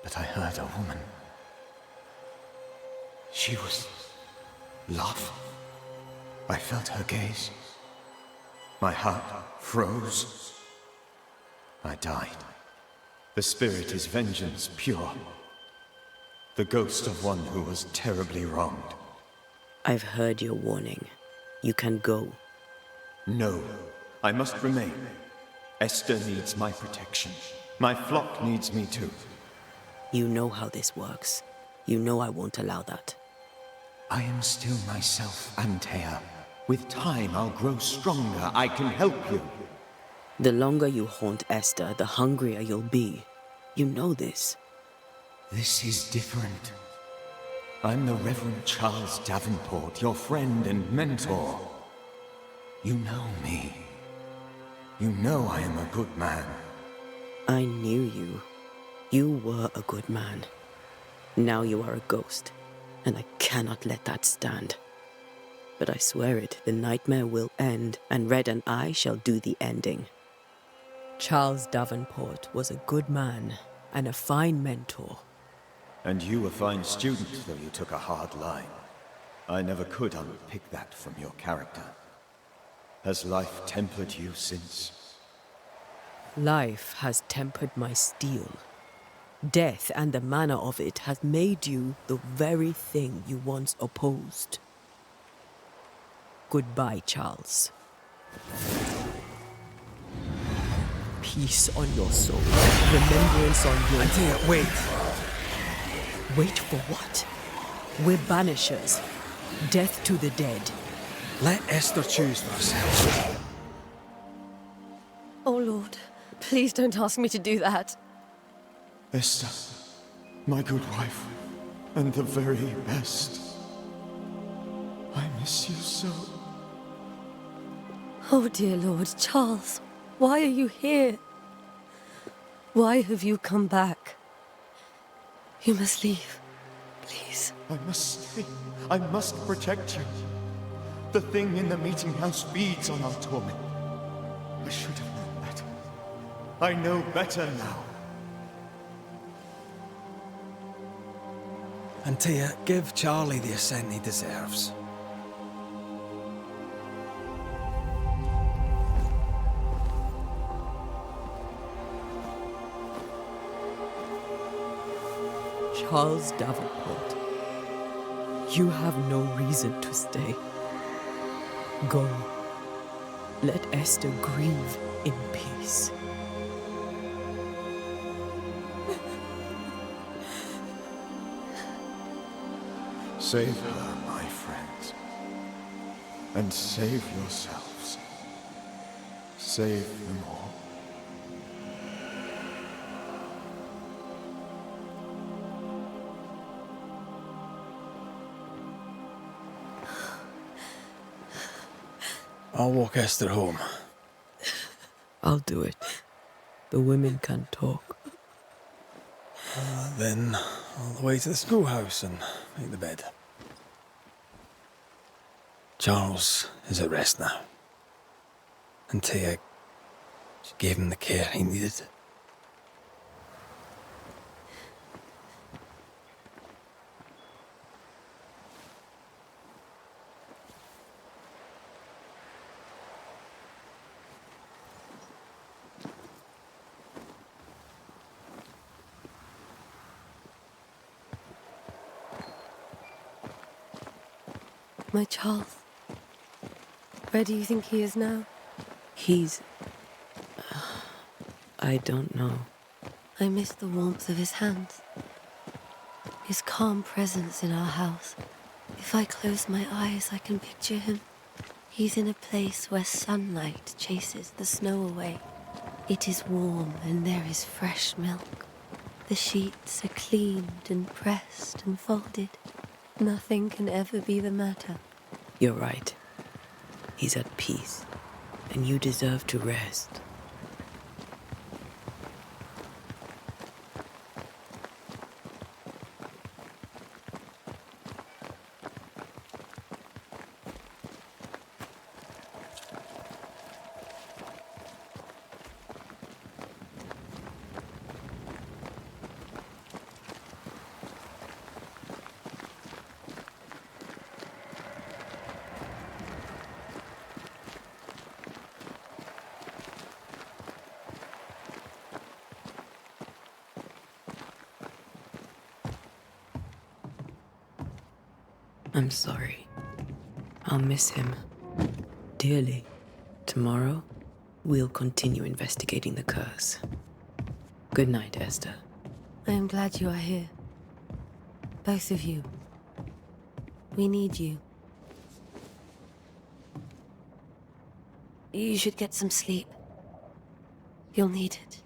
But I heard a woman. She was laughing. I felt her gaze. My heart froze. I died. The spirit is vengeance pure. The ghost of one who was terribly wronged. I've heard your warning. You can go. No, I must remain. Esther needs my protection. My flock needs me too. You know how this works. You know I won't allow that. I am still myself, Antea. With time, I'll grow stronger. I can help you. The longer you haunt Esther, the hungrier you'll be. You know this. This is different. I'm the Reverend Charles Davenport, your friend and mentor. You know me. You know I am a good man. I knew you. You were a good man. Now you are a ghost, and I cannot let that stand. But I swear it, the nightmare will end, and Red and I shall do the ending. Charles Davenport was a good man and a fine mentor. And you a fine student, though you took a hard line. I never could unpick that from your character. Has life tempered you since? Life has tempered my steel. Death and the manner of it has made you the very thing you once opposed. Goodbye, Charles. Peace on your soul. Remembrance on your... Antea, wait! Wait for what? We're Banishers. Death to the dead. Let Esther choose for herself. Oh, Lord, please don't ask me to do that. Esther, my good wife, and the very best. I miss you so. Oh, dear Lord, Charles, why are you here? Why have you come back? You must leave, please. I must stay. I must protect you. The thing in the meeting house feeds on our torment. I should have known better. I know better now. Antea, give Charlie the ascent he deserves. Charles Davenport, you have no reason to stay. Go. Let Esther grieve in peace. Save her, my friends. And save yourselves. Save them all. I'll walk Esther home. I'll do it. The women can talk. Then all the way to the schoolhouse and make the bed. Charles is at rest now. And Tia, she gave him the care he needed. My Charles. Where do you think he is now? He's... I don't know. I miss the warmth of his hands. His calm presence in our house. If I close my eyes, I can picture him. He's in a place where sunlight chases the snow away. It is warm and there is fresh milk. The sheets are cleaned and pressed and folded. Nothing can ever be the matter. You're right. He's at peace, and you deserve to rest. I'm sorry. I'll miss him dearly. Tomorrow, we'll continue investigating the curse. Good night, Esther. I am glad you are here. Both of you. We need you. You should get some sleep. You'll need it.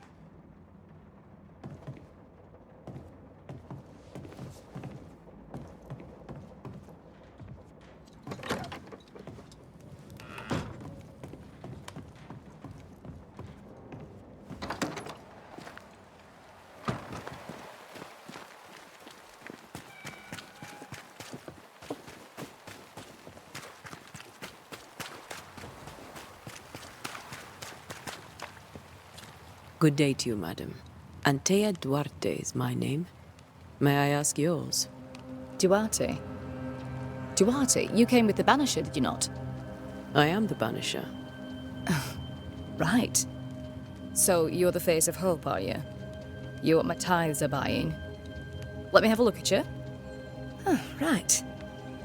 Good day to you, madam. Antea Duarte is my name. May I ask yours? Duarte? Duarte, you came with the Banisher, did you not? I am the Banisher. Right. So you're the face of hope, are you? You're what my tithes are buying. Let me have a look at you. Oh, right.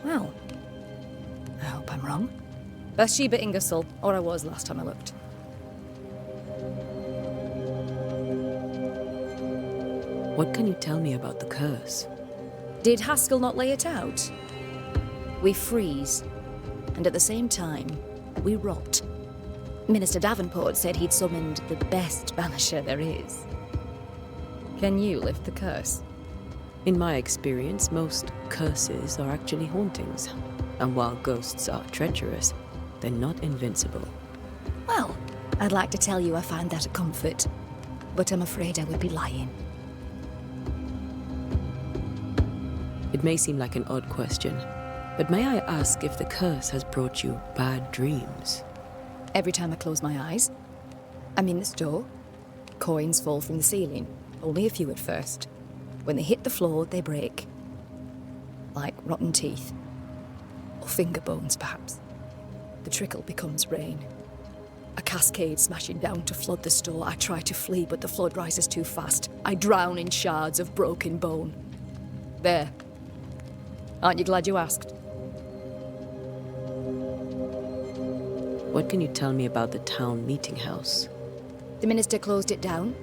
Well, I hope I'm wrong. Bathsheba Ingersoll, or I was last time I looked. What can you tell me about the curse? Did Haskell not lay it out? We freeze. and at the same time, we rot. Minister Davenport said he'd summoned the best banisher there is. Can you lift the curse? In my experience, most curses are actually hauntings. And while ghosts are treacherous, they're not invincible. Well, I'd like to tell you I find that a comfort, but I'm afraid I would be lying. It may seem like an odd question, but may I ask if the curse has brought you bad dreams? Every time I close my eyes, I'm in the store. Coins fall from the ceiling, only a few at first. When they hit the floor, they break. Like rotten teeth. Or finger bones, perhaps. The trickle becomes rain. A cascade smashing down to flood the store. I try to flee, but the flood rises too fast. I drown in shards of broken bone. There. Aren't you glad you asked? What can you tell me about the town meeting house? The minister closed it down.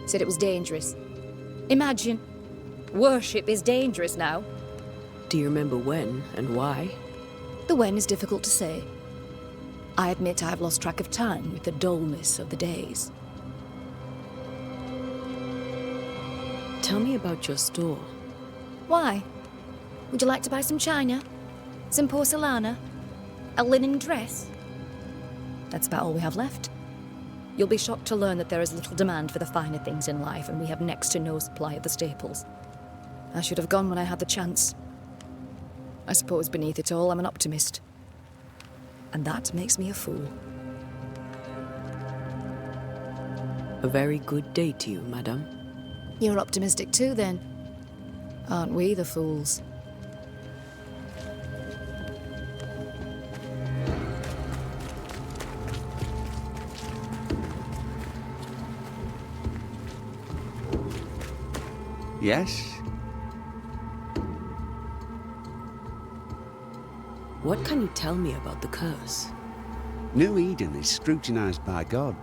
Said it was dangerous. Imagine. Worship is dangerous now. Do you remember when and why? The when is difficult to say. I admit I've lost track of time with the dullness of the days. Tell me about your store. Why? Would you like to buy some china? Some porcelana? A linen dress? That's about all we have left. You'll be shocked to learn that there is little demand for the finer things in life, and we have next to no supply of the staples. I should have gone when I had the chance. I suppose beneath it all, I'm an optimist. And that makes me a fool. A very good day to you, madame. You're optimistic too, then. Aren't we the fools? Yes? What can you tell me about the curse? New Eden is scrutinized by God.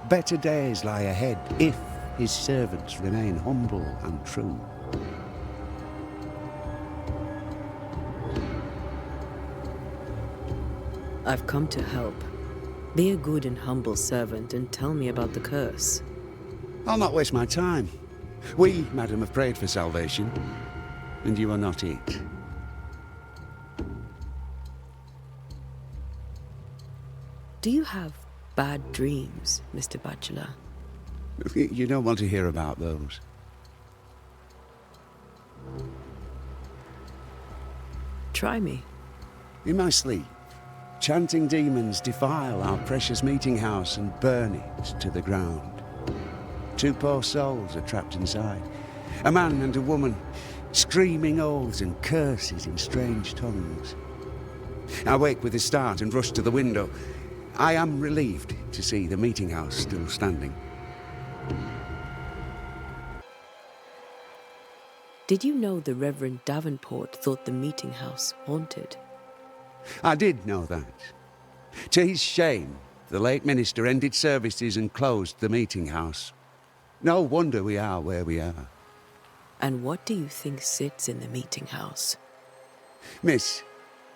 Better days lie ahead if his servants remain humble and true. I've come to help. Be a good and humble servant and tell me about the curse. I'll not waste my time. We, madam, have prayed for salvation, and you are not it. Do you have bad dreams, Mr. Bachelor? You don't want to hear about those. Try me. In my sleep, chanting demons defile our precious meeting house and burn it to the ground. 2 poor souls are trapped inside. A man and a woman, screaming oaths and curses in strange tongues. I wake with a start and rush to the window. I am relieved to see the meeting house still standing. Did you know the Reverend Davenport thought the meeting house haunted? I did know that. To his shame, the late minister ended services and closed the meeting house. No wonder we are where we are. And what do you think sits in the meeting house? Miss,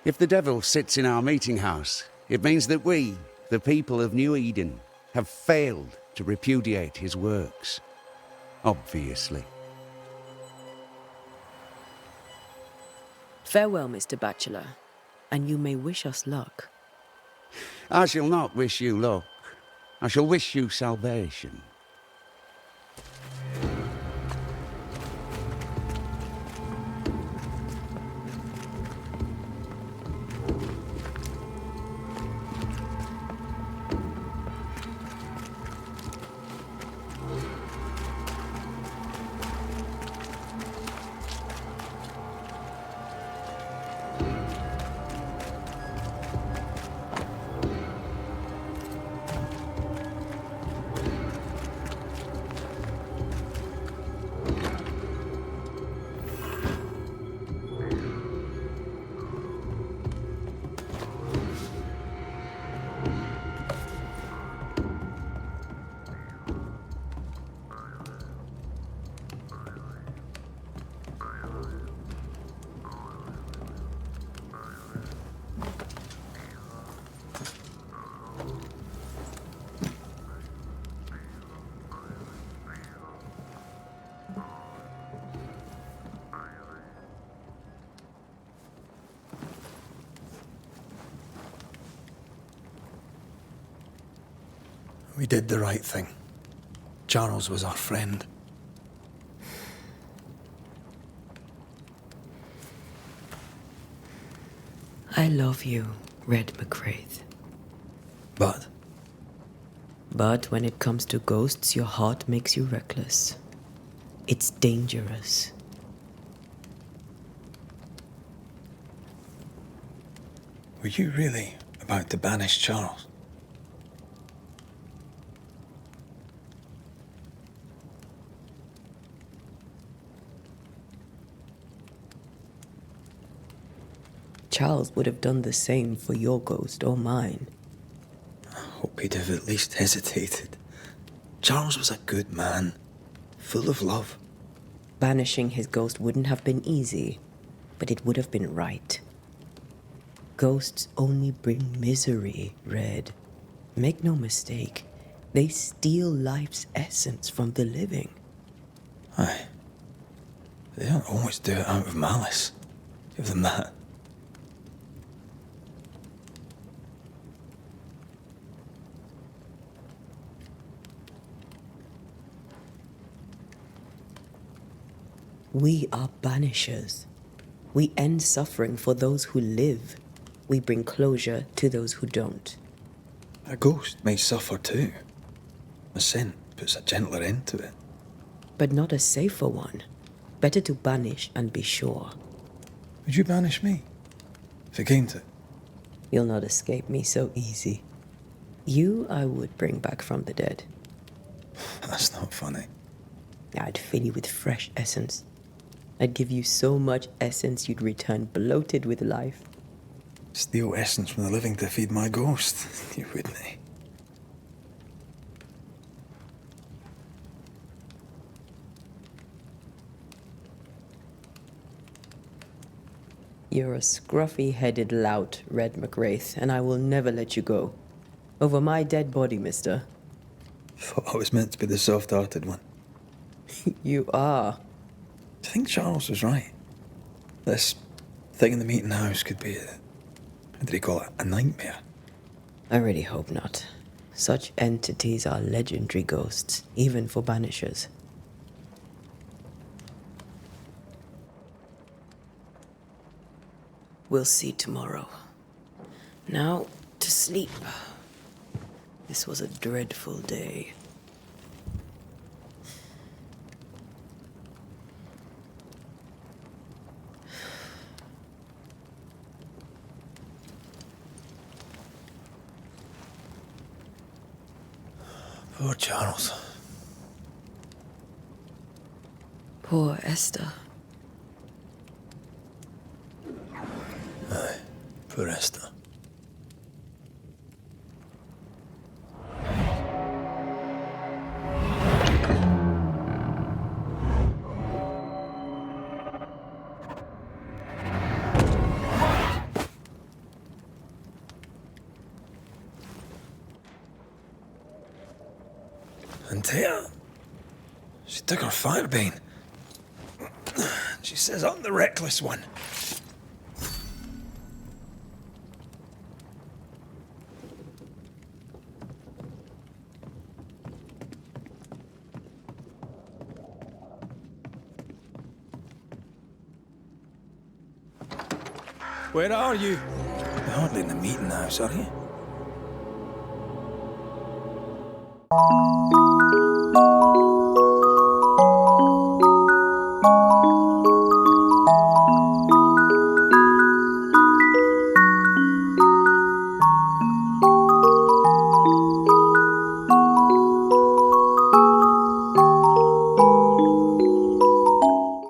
if the devil sits in our meeting house, it means that we, the people of New Eden, have failed to repudiate his works. Obviously. Farewell, Mr. Bachelor, and you may wish us luck. I shall not wish you luck. I shall wish you salvation. We did the right thing. Charles was our friend. I love you, Red McWraith. But when it comes to ghosts, your heart makes you reckless. It's dangerous. were you really about to banish Charles? Charles would have done the same for your ghost or mine. I hope he'd have at least hesitated. Charles was a good man, full of love. Banishing his ghost wouldn't have been easy, but it would have been right. Ghosts only bring misery, Red. Make no mistake, they steal life's essence from the living. Aye. They don't always do it out of malice. Give them that. We are banishers. We end suffering for those who live. We bring closure to those who don't. A ghost may suffer too. A sin puts a gentler end to it. But not a safer one. Better to banish and be sure. Would you banish me? If it came to it? You'll not escape me so easy. You I would bring back from the dead. That's not funny. I'd fill you with fresh essence. I'd give you so much essence you'd return bloated with life. Steal essence from the living to feed my ghost. You wouldn't. You're a scruffy-headed lout, Red McWraith, and I will never let you go. Over my dead body, mister. Thought I was meant to be the soft-hearted one. You are. Do you think Charles was right? This thing in the meeting house could be what did he call it? A nightmare? I really hope not. Such entities are legendary ghosts, even for banishers. We'll see tomorrow. Now, to sleep. This was a dreadful day. Poor Charles. Poor Esther. Aye, poor Esther. And Tia, she took her firebane. She says I'm the reckless one. Where are you? You're hardly in the meeting house, are you?